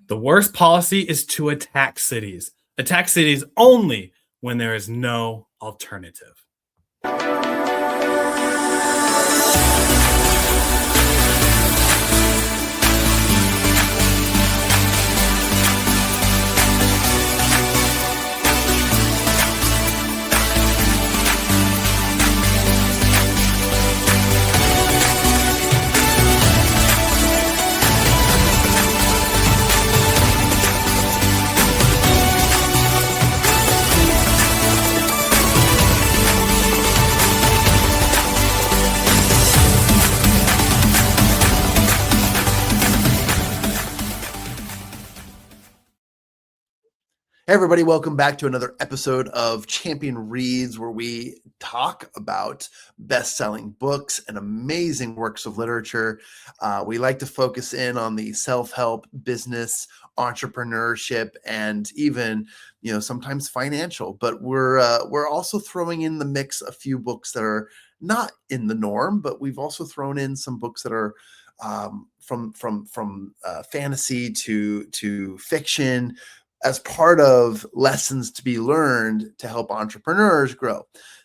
The worst policy is to attack cities. Attack cities only when there is no alternative. Hey everybody, welcome back to another episode of Champion Reads, where we talk about best-selling books and amazing works of literature. We like to focus in on the self-help, business, entrepreneurship, and even, sometimes financial. But we're also throwing in the mix a few books that are not in the norm, but we've also thrown in some books that are from fantasy to fiction, as part of lessons to be learned to help entrepreneurs grow.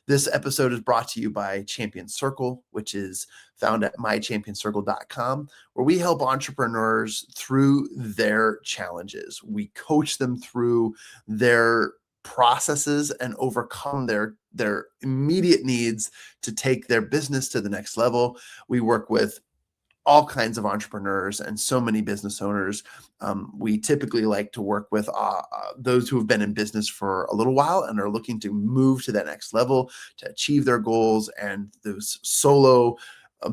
This episode is brought to you by Champion Circle, which is found at mychampioncircle.com, where we help entrepreneurs through their challenges. We coach them through their processes and overcome their immediate needs to take their business to the next level. We work with all kinds of entrepreneurs and so many business owners. We typically like to work with those who have been in business for a little while and are looking to move to that next level to achieve their goals, and those solo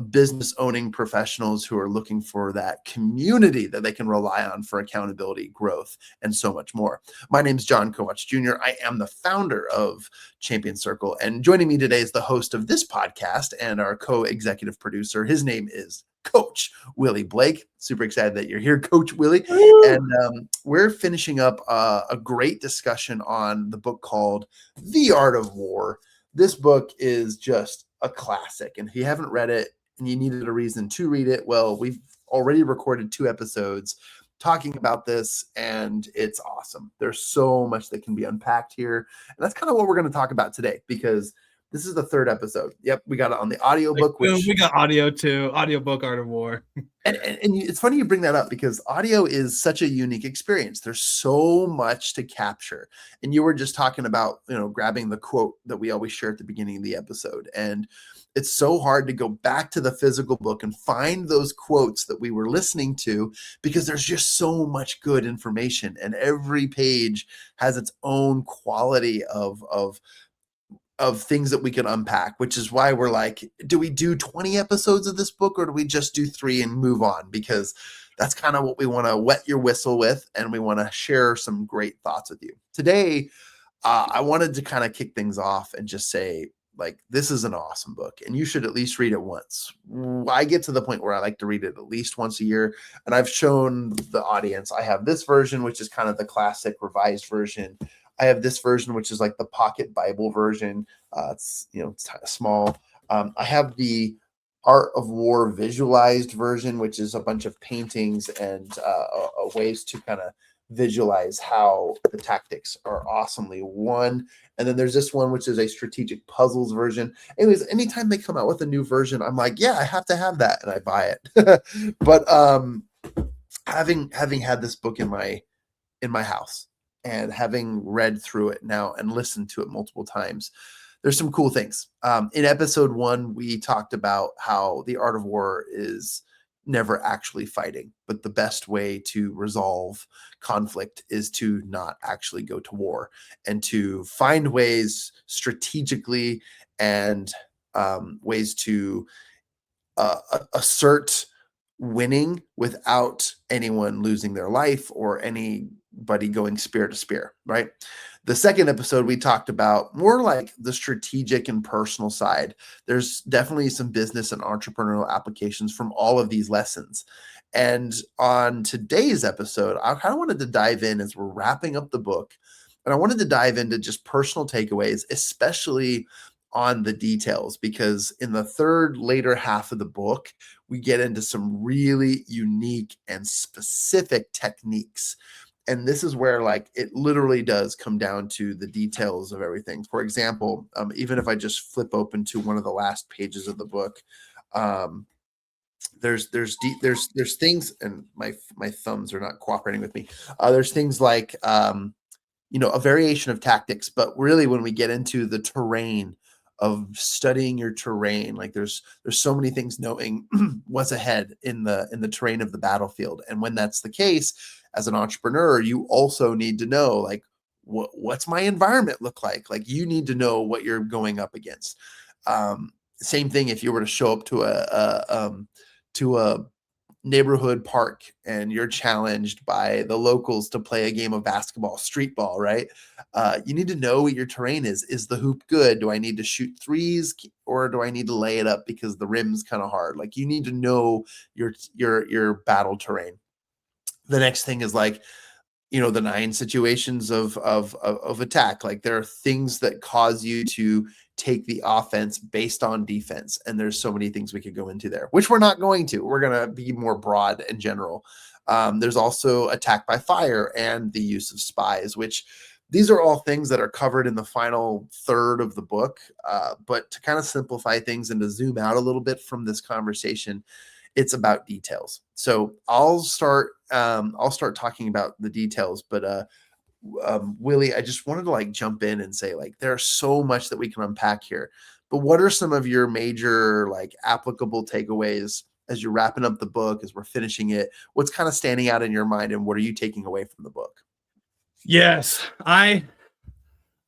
business owning professionals who are looking for that community that they can rely on for accountability, growth, and so much more. My name is John Kovach Jr. I am the founder of Champion Circle, and joining me today is the host of this podcast and our co-executive producer. His name is Coach Willie Blake. Super excited that you're here, Coach Willie. Woo! And we're finishing up a great discussion on the book called The Art of War. This book is just a classic, and if you haven't read it and you needed a reason to read it, well, we've already recorded 2 episodes talking about this, and it's awesome. There's so much that can be unpacked here, and that's kind of what we're going to talk about today, because this is the 3rd episode. Yep, we got it on the audiobook. We got audio too. Audiobook, Art of War. And it's funny you bring that up, because audio is such a unique experience. There's so much to capture. And you were just talking about, grabbing the quote that we always share at the beginning of the episode. And it's so hard to go back to the physical book and find those quotes that we were listening to, because there's just so much good information. And every page has its own quality of things that we can unpack, which is why we're like, do we do 20 episodes of this book, or do we just do 3 and move on? Because that's kind of what we want to wet your whistle with, and we want to share some great thoughts with you. Today, I wanted to kind of kick things off and just say, this is an awesome book, and you should at least read it once. I get to the point where I like to read it at least once a year, and I've shown the audience, I have this version, which is kind of the classic revised version. I have this version, which is like the pocket Bible version. It's small. I have the Art of War visualized version, which is a bunch of paintings and ways to kind of visualize how the tactics are awesomely won. And then there's this one, which is a strategic puzzles version. Anyways, anytime they come out with a new version, I'm like, yeah, I have to have that, and I buy it. But having had this book in my house, and having read through it now and listened to it multiple times, there's some cool things. In episode 1, we talked about how the art of war is never actually fighting, but the best way to resolve conflict is to not actually go to war, and to find ways strategically and ways to assert winning without anyone losing their life or anybody going spear to spear, right? The second episode, we talked about more like the strategic and personal side. There's definitely some business and entrepreneurial applications from all of these lessons. And on today's episode, I kind of wanted to dive in as we're wrapping up the book. And I wanted to dive into just personal takeaways, especially on the details, because in the later half of the book, we get into some really unique and specific techniques. And this is where like it literally does come down to the details of everything. For example, even if I just flip open to one of the last pages of the book, um, there's things, and my thumbs are not cooperating with me. There's things like a variation of tactics, but really when we get into the terrain of studying your terrain, like there's so many things knowing what's ahead in the terrain of the battlefield. And when that's the case, as an entrepreneur, you also need to know like what's my environment look like? Like you need to know what you're going up against. Same thing if you were to show up to a neighborhood park and you're challenged by the locals to play a game of basketball, street ball, right? You need to know what your terrain is. Is the hoop good? Do I need to shoot threes or do I need to lay it up because the rim's kind of hard? Like you need to know your battle terrain. The next thing is like, the 9 situations of attack. Like there are things that cause you to take the offense based on defense. And there's so many things we could go into there, which we're not going to. We're going to be more broad and general. There's also attack by fire and the use of spies, which these are all things that are covered in the final third of the book. But to kind of simplify things and to zoom out a little bit from this conversation, it's about details. So I'll start talking about the details, but Willie, I just wanted to like jump in and say like there's so much that we can unpack here. But what are some of your major like applicable takeaways as you're wrapping up the book, as we're finishing it? What's kind of standing out in your mind, and what are you taking away from the book? Yes, I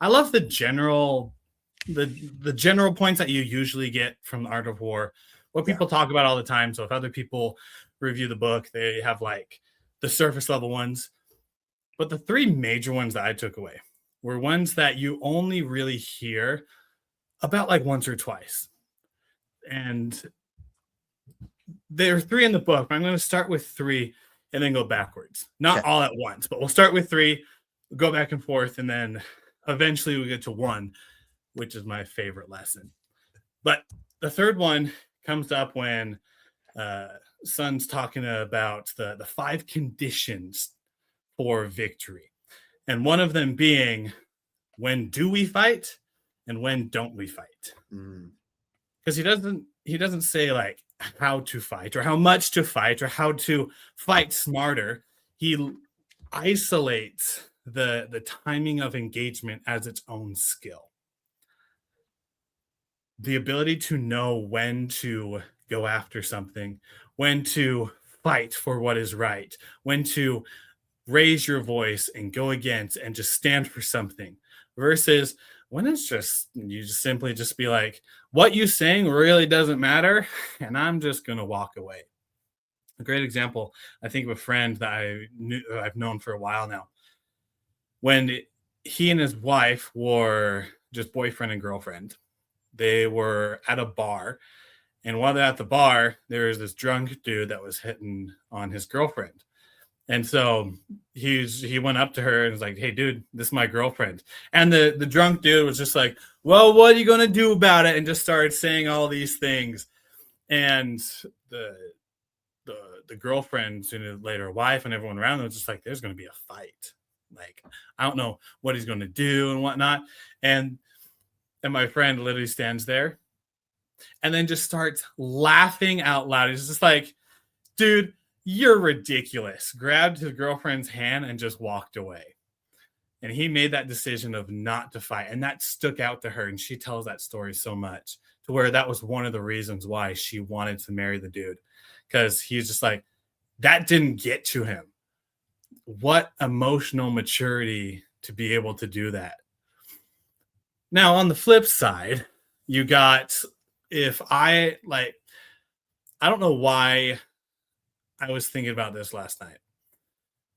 love the general points that you usually get from the Art of War, what people talk about all the time. So if other people review the book, they have like the surface level ones. But the 3 major ones that I took away were ones that you only really hear about like once or twice. And there are 3 in the book, but I'm going to start with 3 and then go backwards. Not all at once, but we'll start with 3, go back and forth, and then eventually we get to 1, which is my favorite lesson. But the 3rd one comes up when Sun's talking about the 5 conditions for victory. And one of them being, when do we fight and when don't we fight? Because he doesn't say like how to fight or how much to fight or how to fight smarter. He isolates the timing of engagement as its own skill. The ability to know when to go after something, when to fight for what is right, when to raise your voice and go against and just stand for something, versus when it's just, you just simply just be like, what you saying really doesn't matter, and I'm just going to walk away. A great example, I think of a friend that I've known for a while now. When he and his wife were just boyfriend and girlfriend, they were at a bar, and while they're at the bar, there was this drunk dude that was hitting on his girlfriend. And so he went up to her and was like, hey, dude, this is my girlfriend. And the drunk dude was just like, well, what are you going to do about it? And just started saying all these things. And the girlfriend, sooner or later wife, and everyone around them was just like, there's going to be a fight. Like, I don't know what he's going to do and whatnot. And my friend literally stands there and then just starts laughing out loud. He's just like, dude, you're ridiculous. Grabbed his girlfriend's hand and just walked away. And he made that decision of not to fight. And that stuck out to her. And she tells that story so much, to where that was one of the reasons why she wanted to marry the dude. Because he's just like, that didn't get to him. What emotional maturity to be able to do that. Now, on the flip side, you got, I don't know why I was thinking about this last night,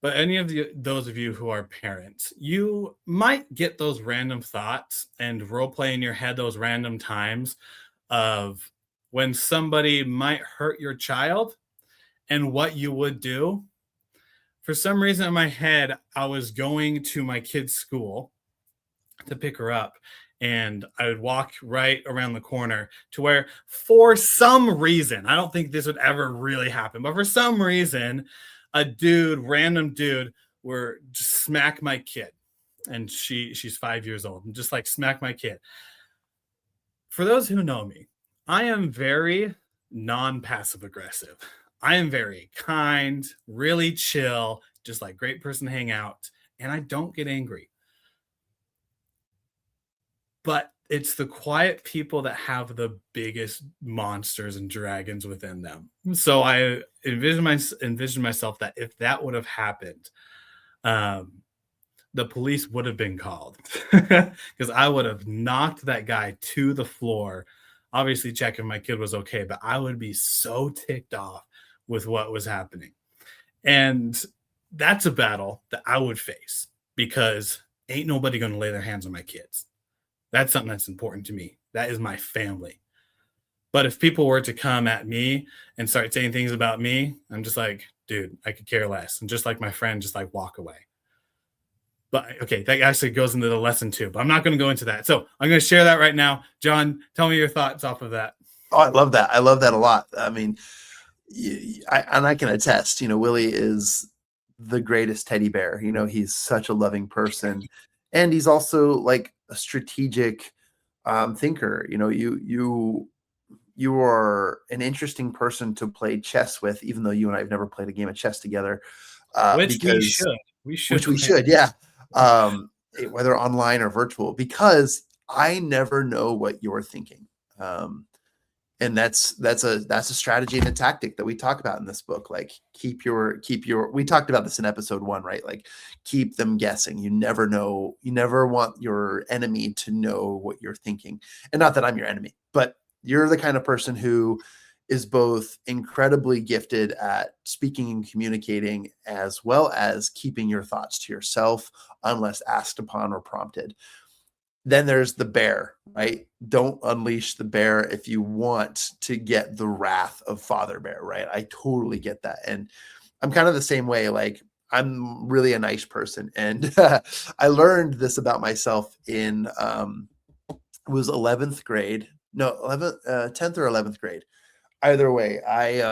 but any of those of you who are parents, you might get those random thoughts and role play in your head those random times of when somebody might hurt your child and what you would do. For some reason in my head, I was going to my kid's school to pick her up, and I would walk right around the corner to where, for some reason, I don't think this would ever really happen, but for some reason, random dude, were just smack my kid, and she's 5 years old, and just like smack my kid. For those who know me, I am very non-passive aggressive. I am very kind, really chill, just like great person to hang out, and I don't get angry. But it's the quiet people that have the biggest monsters and dragons within them. So I envision myself that if that would have happened, um, the police would have been called because I would have knocked that guy to the floor, obviously checking my kid was okay, but I would be so ticked off with what was happening. And that's a battle that I would face because ain't nobody going to lay their hands on my kids. That's something that's important to me. That is my family. But if people were to come at me and start saying things about me, I'm just like, dude, I could care less. And just like my friend, just like walk away. But okay, that actually goes into the lesson too, but I'm not going to go into that. So I'm going to share that right now. John, tell me your thoughts off of that. Oh, I love that. I love that a lot. I mean, I can attest, Willie is the greatest teddy bear. He's such a loving person, and he's also like a strategic thinker. You are an interesting person to play chess with, even though you and I have never played a game of chess together. Which we should. Which we should, yeah. Whether online or virtual, because I never know what you're thinking. And that's a strategy and a tactic that we talk about in this book. Like keep your, we talked about this in episode 1, right? Like keep them guessing. You never know. You never want your enemy to know what you're thinking. And not that I'm your enemy, but you're the kind of person who is both incredibly gifted at speaking and communicating, as well as keeping your thoughts to yourself unless asked upon or prompted. Then there's the bear, right? Don't unleash the bear if you want to get the wrath of Father Bear, right? I totally get that. And I'm kind of the same way. Like I'm really a nice person. And I learned this about myself in, it was 11th grade. No, 10th or 11th grade. Either way, I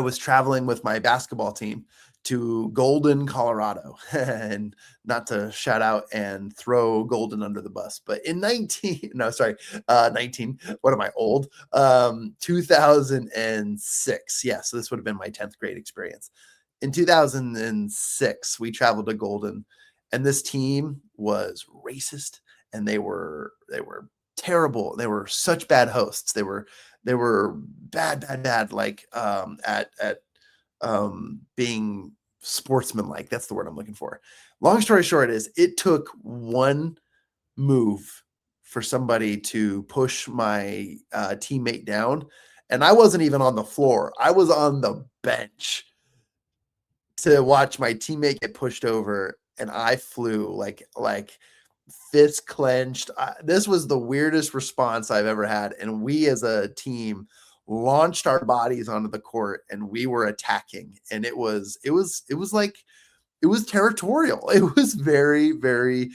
was traveling with my basketball team to Golden, Colorado, and not to shout out and throw Golden under the bus, but in 19, what am I, old? 2006. Yeah, so this would have been my 10th grade experience. In 2006, we traveled to Golden, and this team was racist, and they were terrible. They were such bad hosts. They were bad, like at being sportsmanlike. That's the word I'm looking for. Long story short is it took one move for somebody to push my teammate down, and I wasn't even on the floor. I was on the bench to watch my teammate get pushed over, and I flew like fists clenched. This was the weirdest response I've ever had. And we as a team launched our bodies onto the court and we were attacking. And it was territorial. It was very, very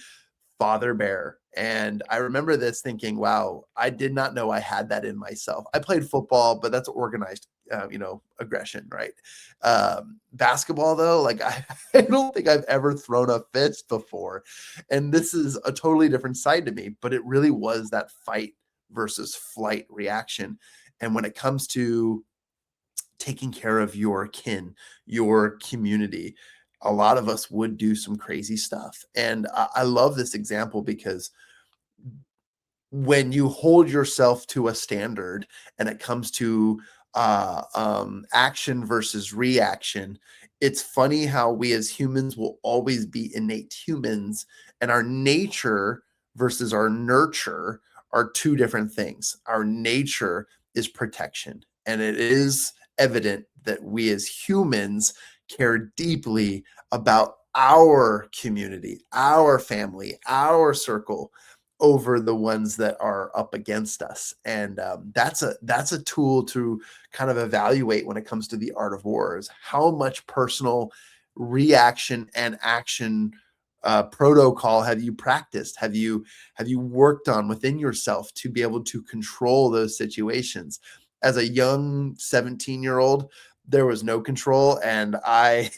Father Bear. And I remember this thinking, wow, I did not know I had that in myself. I played football, but that's organized, aggression, right? Basketball, though, like I don't think I've ever thrown a fist before. And this is a totally different side to me, but it really was that fight versus flight reaction. And when it comes to taking care of your kin, your community, a lot of us would do some crazy stuff. And I love this example because when you hold yourself to a standard and it comes to action versus reaction, it's funny how we as humans will always be innate humans, and our nature versus our nurture are two different things. Our nature is protection, and it is evident that we as humans care deeply about our community, our family, our circle over the ones that are up against us. And that's a tool to kind of evaluate when it comes to the art of war, is how much personal reaction and action protocol have you practiced? Have you worked on within yourself to be able to control those situations? As a young 17-year-old, there was no control, and I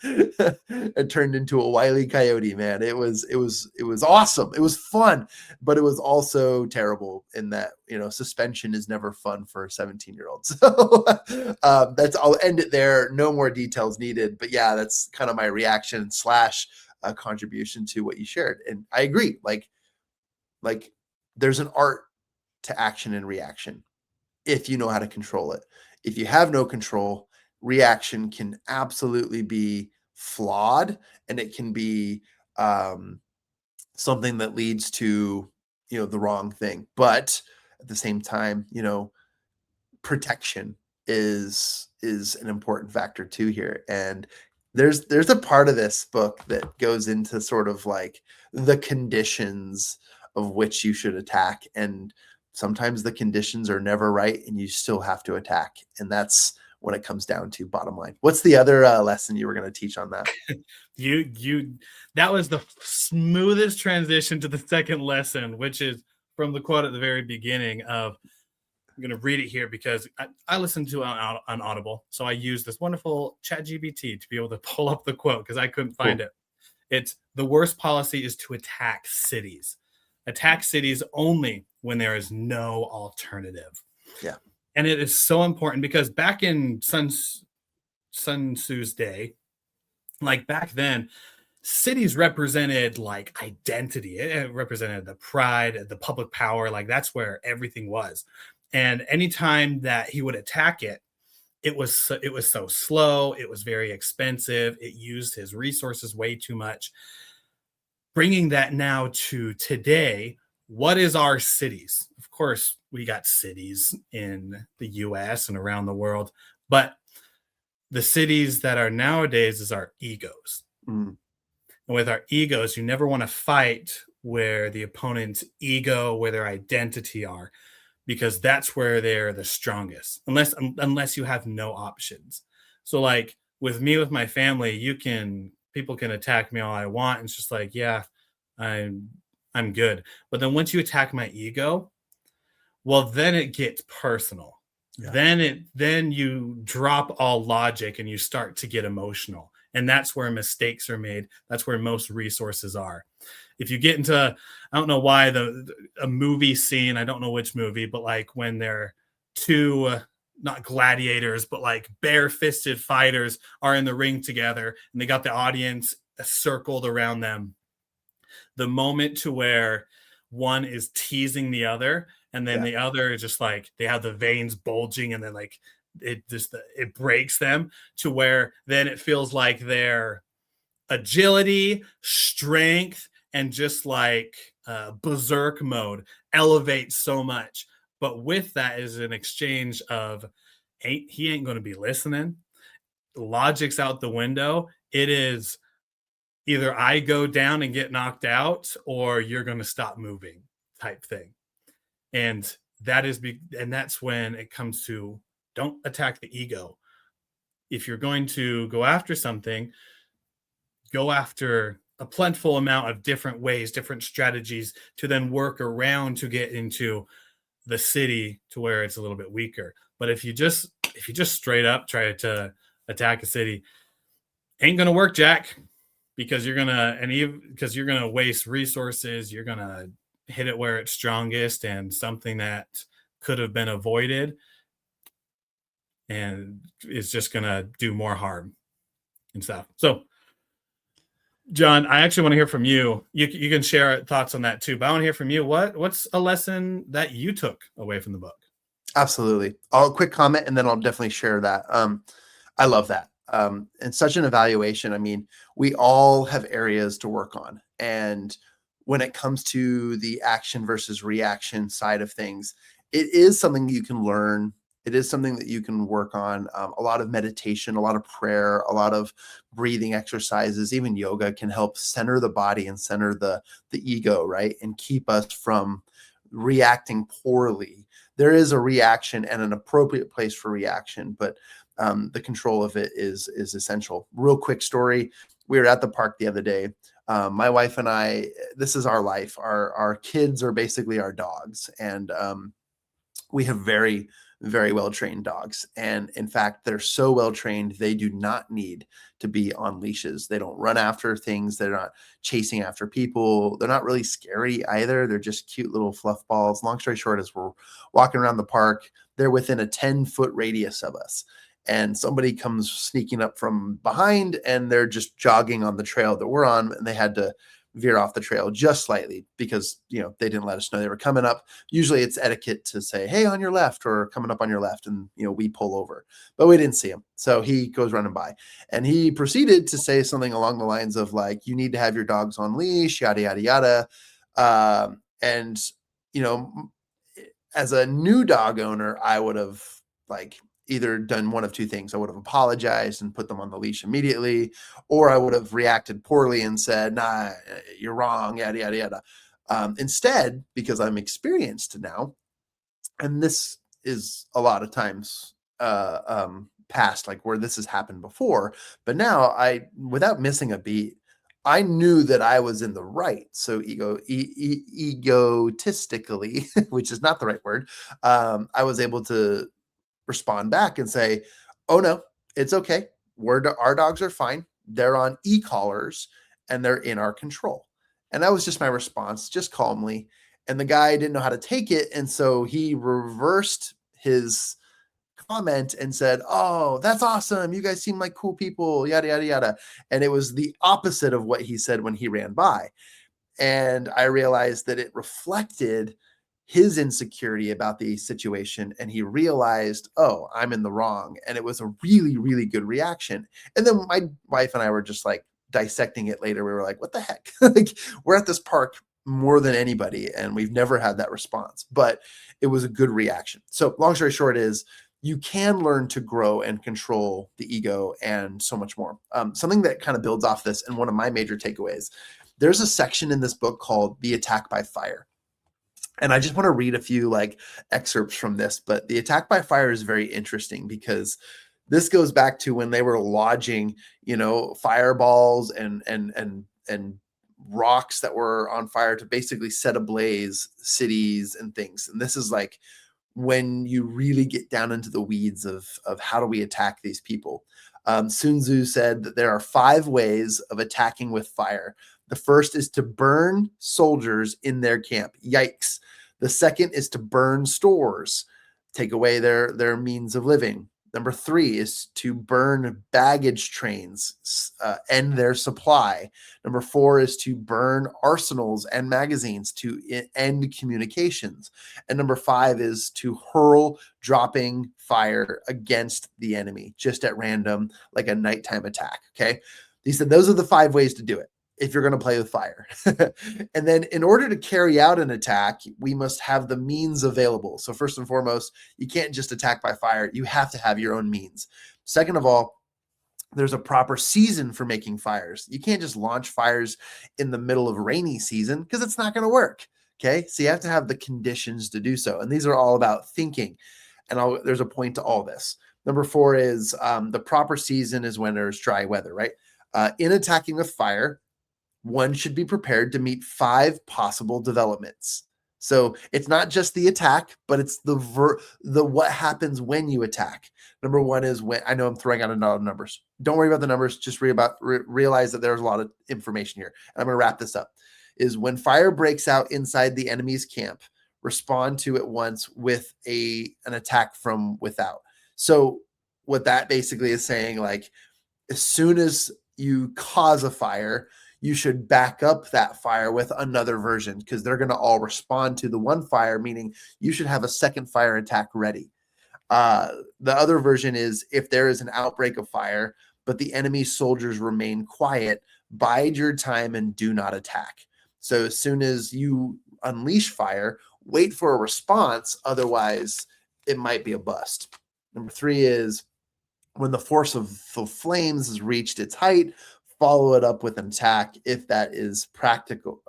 it turned into a wily coyote, man. It was awesome. It was fun, but it was also terrible in that, suspension is never fun for a 17-year-old. So I'll end it there. No more details needed, but yeah, that's kind of my reaction / contribution to what you shared. And I agree. Like there's an art to action and reaction if you know how to control it. If you have no control, reaction can absolutely be flawed, and it can be something that leads to the wrong thing. But at the same time, protection is an important factor too here. And there's a part of this book that goes into sort of like the conditions of which you should attack, and sometimes the conditions are never right and you still have to attack. And that's when it comes down to bottom line. What's the other lesson you were going to teach on that? That was the smoothest transition to the second lesson, which is from the quote at the very beginning of, I'm going to read it here because I listened to it on Audible. So I used this wonderful ChatGPT to be able to pull up the quote because I couldn't find it. It's, the worst policy is to attack cities. Attack cities only when there is no alternative. Yeah. And it is so important because back in Sun Tzu's day, like back then, cities represented like identity. It represented the pride, the public power. Like that's where everything was. And anytime that he would attack it, it was so slow. It was very expensive. It used his resources way too much. Bringing that now to today, what is our cities? Of course, we got cities in the US and around the world, but the cities that are nowadays is our egos. Mm. And with our egos, you never want to fight where the opponent's ego, where their identity are, because that's where they're the strongest, unless you have no options. So like with me, with my family, people can attack me all I want. And it's just like, yeah, I'm good. But then once you attack my ego, well, then it gets personal. Yeah. Then you drop all logic and you start to get emotional. And that's where mistakes are made. That's where most resources are. If you get into, I don't know why, a movie scene, I don't know which movie, but like when they're two, not gladiators, but like bare-fisted fighters are in the ring together and they got the audience circled around them. The moment to where one is teasing the other and then the other is just like, they have the veins bulging and then like it breaks them, to where then it feels like their agility, strength, and just like berserk mode elevates so much. But with that is an exchange of, he ain't going to be listening. Logic's out the window. It is either I go down and get knocked out or you're going to stop moving type thing. And that's when it comes to, don't attack the ego. If you're going to go after something, go after a plentiful amount of different ways, different strategies to then work around to get into the city to where it's a little bit weaker. But if you just straight up try to attack a city, ain't gonna work, Jack, because you're gonna waste resources. You're gonna hit it where it's strongest, and something that could have been avoided, and is just gonna do more harm and stuff. So, John, I actually want to hear from you. You can share thoughts on that too, but I want to hear from you. What's a lesson that you took away from the book? Absolutely. I'll quick comment and then I'll definitely share that. I love that. And such an evaluation. I mean, we all have areas to work on. And when it comes to the action versus reaction side of things, it is something you can learn. It is something that you can work on. A lot of meditation, a lot of prayer, a lot of breathing exercises, even yoga can help center the body and center the ego, right? And keep us from reacting poorly. There is a reaction and an appropriate place for reaction, but the control of it is essential. Real quick story. we were at the park the other day. My wife and I, this is our life. Our kids are basically our dogs. And we have very, very well-trained dogs. And in fact, they're so well-trained, they do not need to be on leashes. They don't run after things. They're not chasing after people. They're not really scary either. They're just cute little fluff balls. Long story short is we're walking around the park. They're within a 10-foot radius of us. And somebody comes sneaking up from behind and they're just jogging on the trail that we're on. And they had to veer off the trail just slightly because, they didn't let us know they were coming up. Usually it's etiquette to say, hey, on your left or coming up on your left. And, we pull over, but we didn't see him. So he goes running by and he proceeded to say something along the lines of like, you need to have your dogs on leash, yada, yada, yada. And, as a new dog owner, I would have like either done one of two things. I would have apologized and put them on the leash immediately, or I would have reacted poorly and said, nah, you're wrong, yada, yada, yada. Instead, because I'm experienced now, and this is a lot of times past, like where this has happened before, but now without missing a beat, I knew that I was in the right. So egotistically, which is not the right word, I was able to respond back and say, oh no, it's okay. Our dogs are fine. They're on e-collars and they're in our control. And that was just my response, just calmly. And the guy didn't know how to take it. And so he reversed his comment and said, oh, that's awesome. You guys seem like cool people, yada, yada, yada. And it was the opposite of what he said when he ran by. And I realized that it reflected his insecurity about the situation. And he realized, oh, I'm in the wrong. And it was a really, really good reaction. And then my wife and I were just like dissecting it later. We were like, what the heck? Like, we're at this park more than anybody, and we've never had that response, but it was a good reaction. So long story short is you can learn to grow and control the ego and so much more. Something that kind of builds off this, and one of my major takeaways, there's a section in this book called The Attack by Fire. And I just want to read a few like excerpts from this, but the attack by fire is very interesting because this goes back to when they were lodging, fireballs and rocks that were on fire to basically set ablaze cities and things. And this is like when you really get down into the weeds of how do we attack these people. Sun Tzu said that there are 5 ways of attacking with fire. The first is to burn soldiers in their camp. Yikes. The second is to burn stores, take away their means of living. Number 3 is to burn baggage trains, end their supply. Number 4 is to burn arsenals and magazines to end communications. And number 5 is to hurl dropping fire against the enemy, just at random, like a nighttime attack. Okay. He said those are the 5 ways to do it if you're going to play with fire. And then in order to carry out an attack, we must have the means available. So first and foremost, you can't just attack by fire. You have to have your own means. Second of all, there's a proper season for making fires. You can't just launch fires in the middle of rainy season because it's not going to work. Okay. So you have to have the conditions to do so. And these are all about thinking. And there's a point to all this. Number 4 is the proper season is when there's dry weather, right? In attacking with fire, one should be prepared to meet 5 possible developments. So it's not just the attack, but it's the what happens when you attack. Number 1 is when, I know I'm throwing out a lot of numbers. Don't worry about the numbers. Just realize that there's a lot of information here. And I'm going to wrap this up. Is when fire breaks out inside the enemy's camp, respond to it once with an attack from without. So what that basically is saying, like, as soon as you cause a fire, you should back up that fire with another version because they're going to all respond to the one fire, meaning you should have a second fire attack ready. The other version is if there is an outbreak of fire, but the enemy soldiers remain quiet, bide your time and do not attack. So as soon as you unleash fire, wait for a response. Otherwise, it might be a bust. Number 3 is when the force of the flames has reached its height, follow it up with an attack if that is practicable.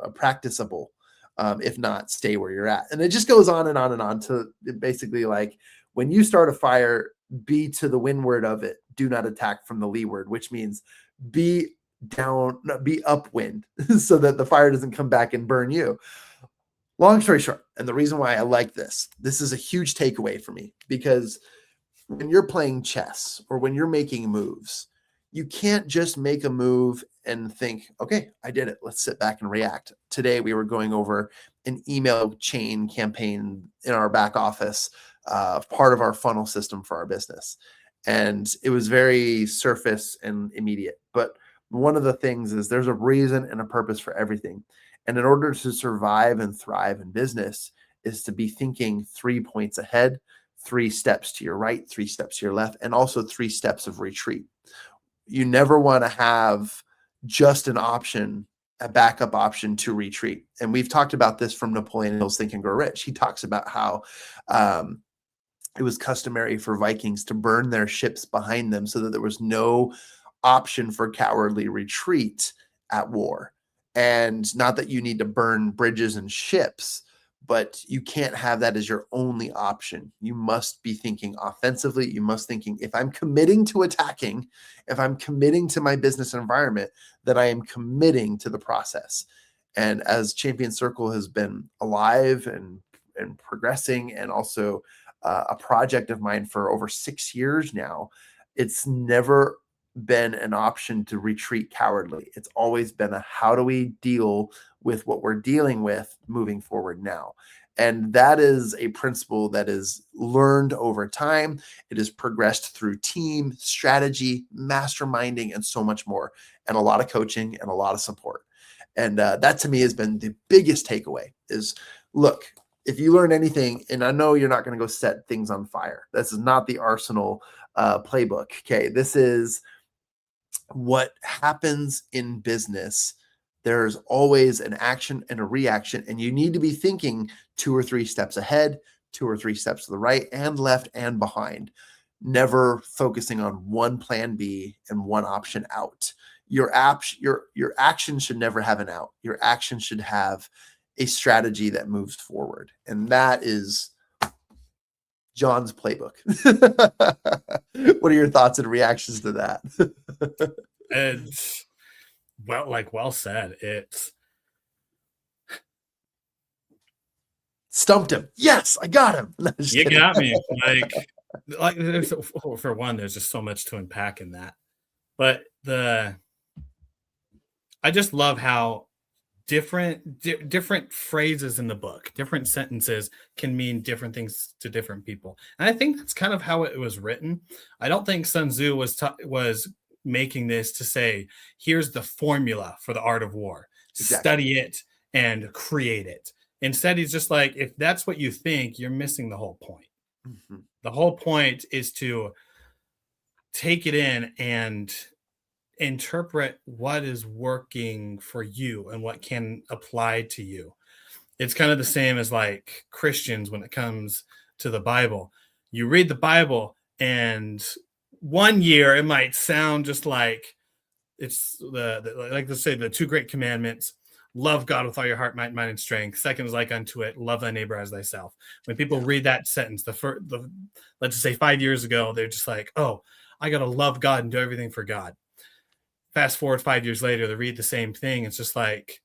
If not, stay where you're at. And it just goes on and on and on to basically like when you start a fire, be to the windward of it. Do not attack from the leeward, which means be be upwind so that the fire doesn't come back and burn you. Long story short, and the reason why I like this is a huge takeaway for me, because when you're playing chess or when you're making moves, you can't just make a move and think, okay, I did it. Let's sit back and react. Today, we were going over an email chain campaign in our back office, part of our funnel system for our business. And it was very surface and immediate. But one of the things is there's a reason and a purpose for everything. And in order to survive and thrive in business is to be thinking 3 points ahead, 3 steps to your right, 3 steps to your left, and also 3 steps of retreat. You never want to have just an option, a backup option to retreat. And we've talked about this from Napoleon Hill's Think and Grow Rich. He talks about how it was customary for Vikings to burn their ships behind them so that there was no option for cowardly retreat at war. And not that you need to burn bridges and ships, but you can't have that as your only option. You must be thinking offensively. You must thinking, if I'm committing to attacking, if I'm committing to my business environment, that I am committing to the process. And as Champion Circle has been alive and progressing, and also a project of mine for over 6 years now, it's never been an option to retreat cowardly. It's always been a, how do we deal with what we're dealing with moving forward now? And that is a principle that is learned over time. It is progressed through team, strategy, masterminding, and so much more, and a lot of coaching and a lot of support. And that to me has been the biggest takeaway is, look, if you learn anything, and I know you're not going to go set things on fire. This is not the Arsenal playbook. Okay. This is what happens in business. There's always an action and a reaction, and you need to be thinking 2 or 3 steps ahead, 2 or 3 steps to the right and left and behind, never focusing on one plan B and one option out. Your action should never have an out. Your action should have a strategy that moves forward. And that is John's playbook. What are your thoughts and reactions to that? It's well said. It's stumped him. Yes, I got him. No, you kidding. Got me. For one, there's just so much to unpack in that. But I just love how different phrases in the book, different sentences can mean different things to different people. And I think that's kind of how it was written. I don't think Sun Tzu was making this to say, here's the formula for the art of war. Exactly. Study it and create it. Instead, he's just like, if that's what you think, you're missing the whole point. Mm-hmm. The whole point is to take it in and interpret what is working for you and what can apply to you. It's kind of the same as like Christians when it comes to the Bible. You read the Bible, and one year it might sound just like it's like, let's say the 2 great commandments: love God with all your heart, mind, and strength. Second is like unto it, love thy neighbor as thyself. When people read that sentence, let's just say 5 years ago, they're just like, oh, I got to love God and do everything for God. Fast forward 5 years later, they read the same thing. It's just like,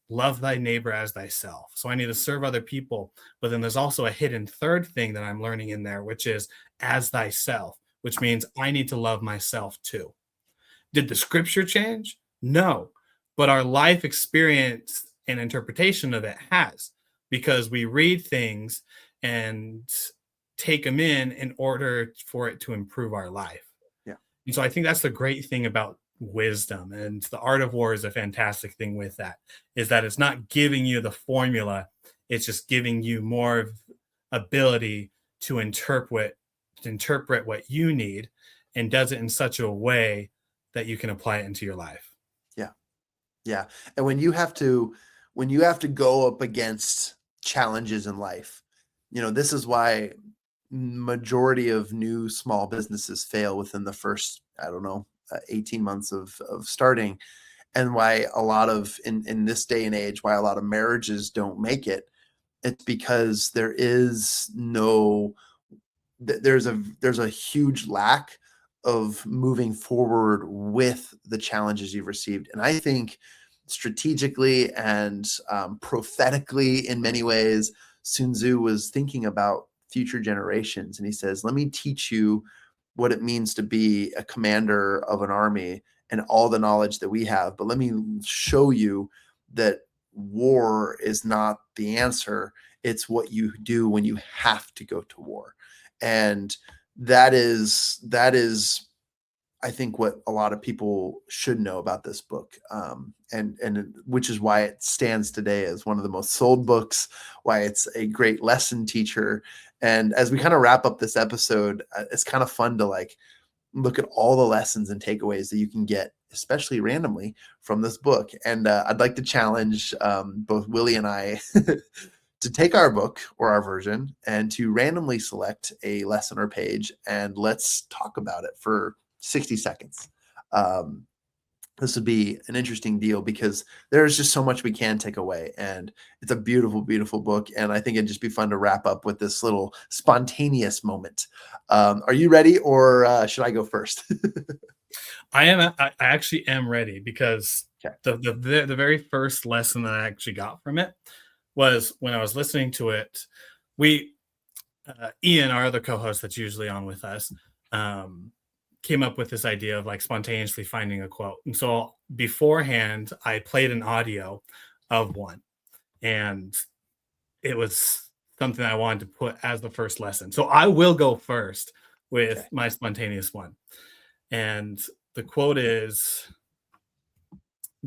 love thy neighbor as thyself. So I need to serve other people. But then there's also a hidden third thing that I'm learning in there, which is as thyself, which means I need to love myself too. Did the scripture change? No. But our life experience and interpretation of it has, because we read things and take them in order for it to improve our life. Yeah. And so I think that's the great thing about wisdom, and the art of war is a fantastic thing with that, is that it's not giving you the formula. It's just giving you more ability to interpret what you need, and does it in such a way that you can apply it into your life. Yeah. And when you have to go up against challenges in life, this is why majority of new small businesses fail within the first, 18 months of starting, and why a lot of in this day and age, why a lot of marriages don't make it. It's because there's a huge lack of moving forward with the challenges you've received. And I think strategically and prophetically, in many ways, Sun Tzu was thinking about future generations. And he says, let me teach you what it means to be a commander of an army and all the knowledge that we have. But let me show you that war is not the answer. It's what you do when you have to go to war. And that is, I think, what a lot of people should know about this book, and which is why it stands today as one of the most sold books, why it's a great lesson teacher. And as we kind of wrap up this episode, it's kind of fun to like look at all the lessons and takeaways that you can get, especially randomly, from this book. And I'd like to challenge both Willie and I to take our book or our version and to randomly select a lesson or page, and let's talk about it for 60 seconds. This would be an interesting deal because there's just so much we can take away, and it's a beautiful, beautiful book. And I think it'd just be fun to wrap up with this little spontaneous moment. Are you ready, or should I go first? I actually am ready, because Okay. the very first lesson that I actually got from it was when I was listening to it. We Ian, our other co-host that's usually on with us, came up with this idea of like spontaneously finding a quote. And so beforehand, I played an audio of one, and it was something I wanted to put as the first lesson. So I will go first with my spontaneous one. And the quote is,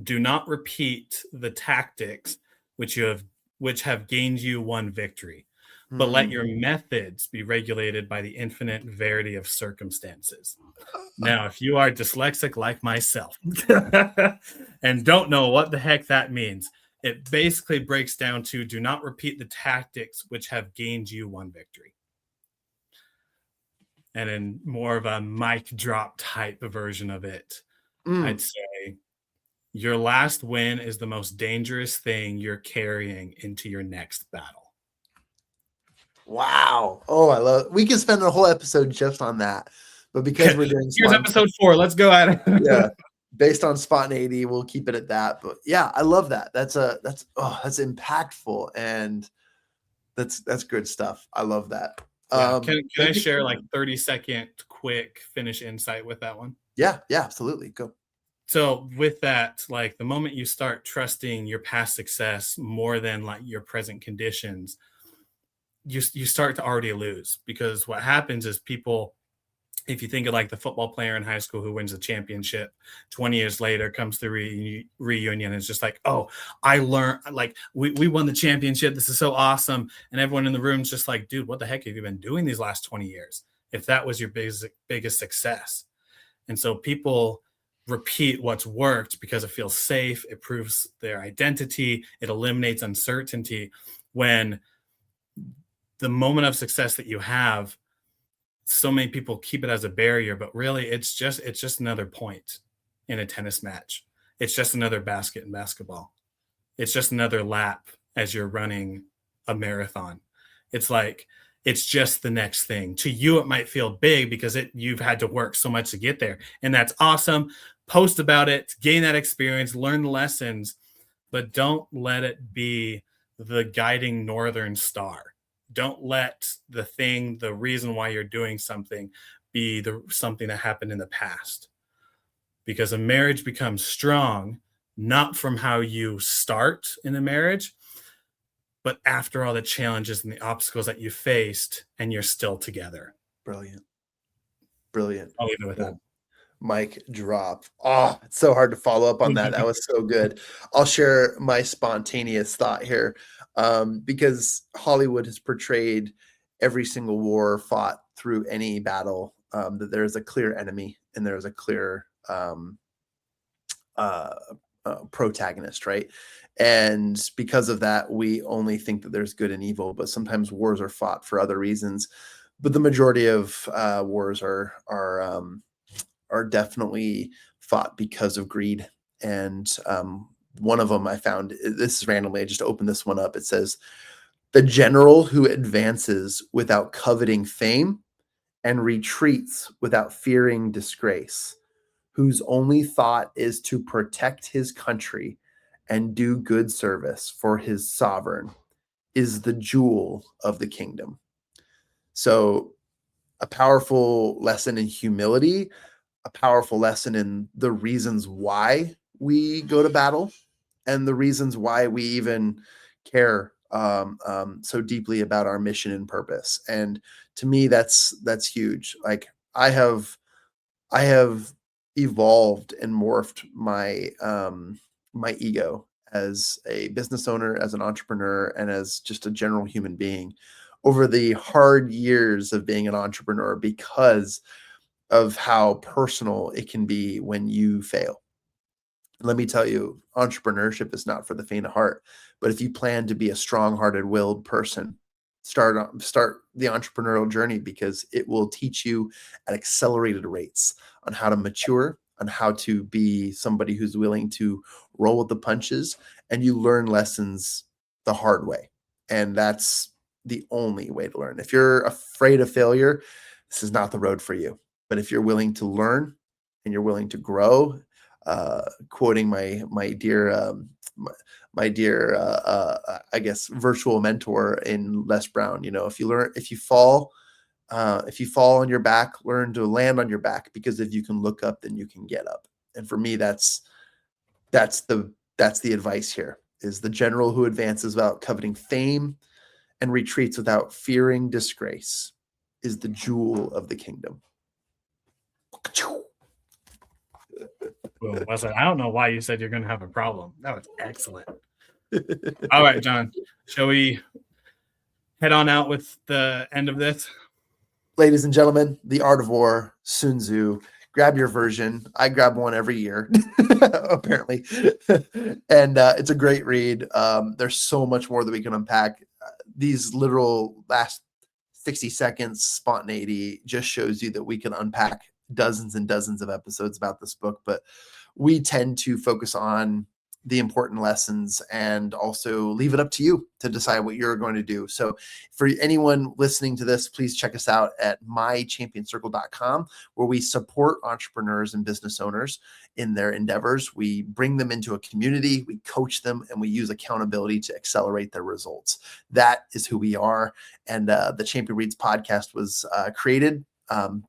"Do not repeat the tactics which have gained you one victory, but let your methods be regulated by the infinite verity of circumstances." Now, if you are dyslexic like myself and don't know what the heck that means, it basically breaks down to, do not repeat the tactics which have gained you one victory. And in more of a mic drop type version of it, I'd say, your last win is the most dangerous thing you're carrying into your next battle. Wow. Oh, I love it. We could spend a whole episode just on that. But because we're doing here's episode 4, let's go at it. Yeah, based on spontaneity, we'll keep it at that. But yeah, I love that. That's impactful, and that's good stuff. I love that. Yeah. Can I share like 30-second quick finish insight with that one? Yeah, absolutely. Go. So with that, like the moment you start trusting your past success more than like your present conditions, you start to already lose. Because what happens is people, if you think of like the football player in high school who wins the championship, 20 years later comes to reunion, and it's just like, oh, I learned, like we won the championship, this is so awesome. And everyone in the room's just like, dude, what the heck have you been doing these last 20 years if that was your biggest success? And so people repeat what's worked because it feels safe, it proves their identity, it eliminates uncertainty, when the moment of success that you have, so many people keep it as a barrier, but really it's just another point in a tennis match. It's just another basket in basketball. It's just another lap as you're running a marathon. It's like, it's just the next thing. To you, it might feel big because you've had to work so much to get there. And that's awesome. Post about it, gain that experience, learn the lessons, but don't let it be the guiding northern star. Don't let the reason why you're doing something be something that happened in the past. Because a marriage becomes strong, not from how you start in a marriage, but after all the challenges and the obstacles that you faced, and you're still together. Brilliant. I'll leave it with that. Mic drop. Oh, it's so hard to follow up on that. That was so good. I'll share my spontaneous thought here, because Hollywood has portrayed every single war fought through any battle, that there is a clear enemy and there is a clear protagonist, right? And because of that, we only think that there's good and evil, but sometimes wars are fought for other reasons. But the majority of wars are definitely fought because of greed. And one of them I found, this is randomly, I just opened this one up. It says, the general who advances without coveting fame and retreats without fearing disgrace, whose only thought is to protect his country and do good service for his sovereign, is the jewel of the kingdom. So, a powerful lesson in humility, a powerful lesson in the reasons why we go to battle and the reasons why we even care so deeply about our mission and purpose. And to me, that's huge. Like I have evolved and morphed my ego as a business owner, as an entrepreneur, and as just a general human being over the hard years of being an entrepreneur because of how personal it can be when you fail. Let me tell you, entrepreneurship is not for the faint of heart. But if you plan to be a strong-hearted, willed person, start the entrepreneurial journey, because it will teach you at accelerated rates on how to mature, on how to be somebody who's willing to roll with the punches, and you learn lessons the hard way. And that's the only way to learn. If you're afraid of failure, this is not the road for you. But if you're willing to learn and you're willing to grow, quoting my dear I guess virtual mentor in Les Brown, if you fall on your back, learn to land on your back, because if you can look up, then you can get up. And for me, that's the advice here, is the general who advances without coveting fame and retreats without fearing disgrace is the jewel of the kingdom. Boom. Wesley, I don't know why you said you're going to have a problem. That was excellent. All right, John, shall we head on out with the end of this? Ladies and gentlemen, The Art of War, Sun Tzu. Grab your version. I grab one every year, apparently. And it's a great read. There's so much more that we can unpack. These literal last 60 seconds spontaneity just shows you that we can unpack dozens and dozens of episodes about this book, but we tend to focus on the important lessons and also leave it up to you to decide what you're going to do. So for anyone listening to this, please check us out at mychampionscircle.com, where we support entrepreneurs and business owners in their endeavors. We bring them into a community, we coach them, and we use accountability to accelerate their results. That is who we are. And the Champion Reads podcast was created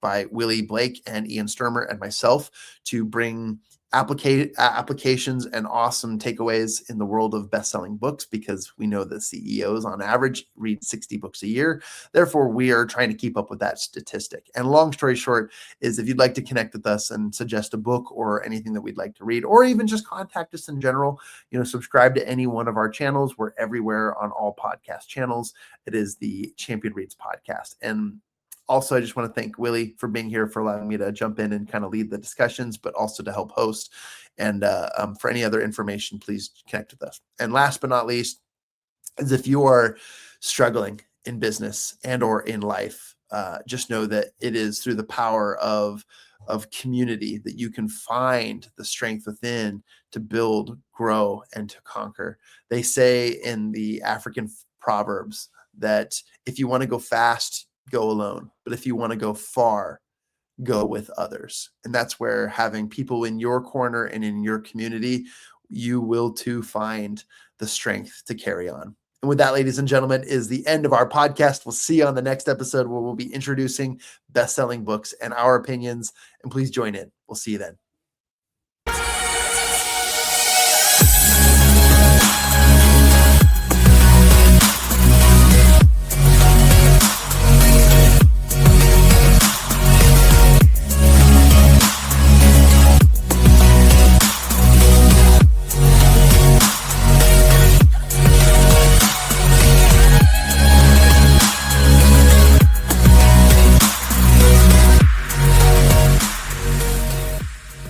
by Willie Blake and Ian Sturmer and myself to bring applications and awesome takeaways in the world of best-selling books, because we know that CEOs on average read 60 books a year. Therefore, we are trying to keep up with that statistic. And long story short is, if you'd like to connect with us and suggest a book or anything that we'd like to read, or even just contact us in general, subscribe to any one of our channels. We're everywhere on all podcast channels. It is the Champion Reads podcast. And also, I just want to thank Willie for being here, for allowing me to jump in and kind of lead the discussions, but also to help host. And for any other information, please connect with us. And last but not least, is if you are struggling in business and or in life, just know that it is through the power of community that you can find the strength within to build, grow, and to conquer. They say in the African proverbs that if you want to go fast, go alone. But if you want to go far, go with others. And that's where having people in your corner and in your community, you will too find the strength to carry on. And with that, ladies and gentlemen, is the end of our podcast. We'll see you on the next episode, where we'll be introducing best-selling books and our opinions. And please join in. We'll see you then.